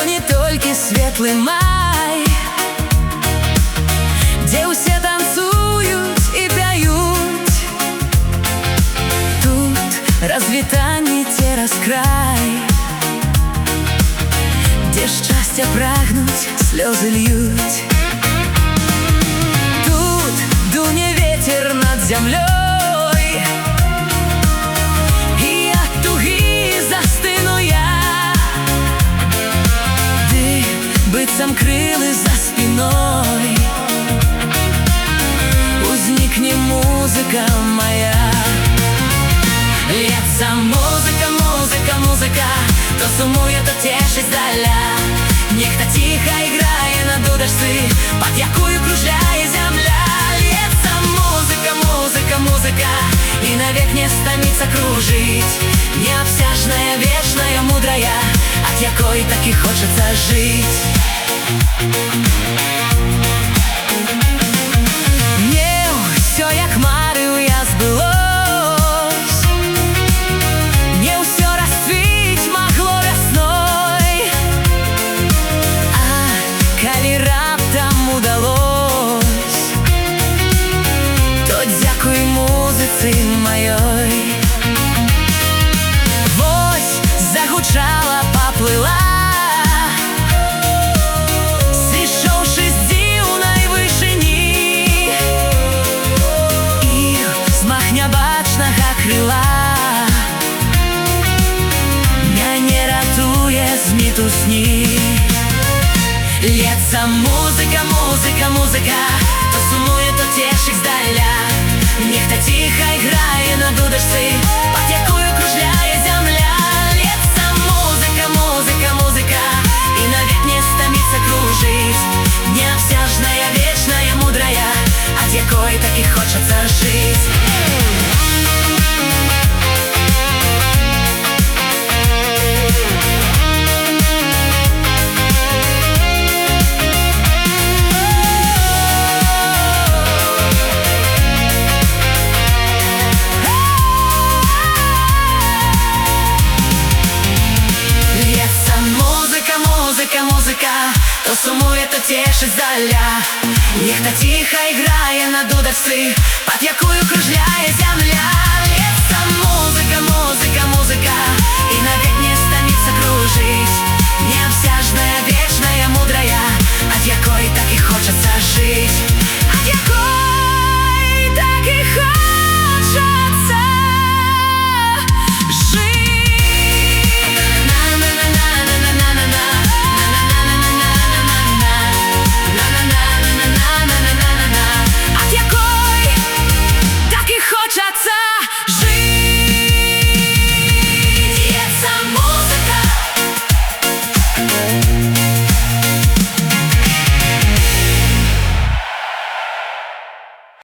Не толькі светлы май, дзе ўсе танцуюць і пяюць. Тут развітанне цераз край, дзе шчасця прагнуць, слёзы льюць. Тут дуне ветер над зямлёй, і ад тугі застыну я. Быццам крылы за спиной узникне музыка моя. Льецца музыка, музыка, музыка, то сумуе, то цешыць здаля. Нехта ціха іграе на дудачцы, пад якую кружляе зямля. Льецца музыка, музыка, музыка, і навек не стаміцца кружыць. Неабсяжная, вечная, мудрая, ад якой так і хочацца жыць. Не ўсё, як марыў я, збылось, не ўсё расцвіць магло вясной. А калі раптам удалось, то дзякуй музыцы маёй. Вось загучала, паплыла, мяне ратуе з мітусні. Льецца музыка, музыка, музыка, то сумуе, то цешыць здаля. Нехта ціха іграе на дудачцы, пад якую кружляе зямля. Льецца музыка, музыка, музыка, і навек не стаміцца кружыць. Неабсяжная, вечная, мудрая, ад якой так і хочацца жыць. Музыка, то сумуе, то цешыць здаля. Нехта ціха іграе на дудачцы, пад якую кружляе зямля.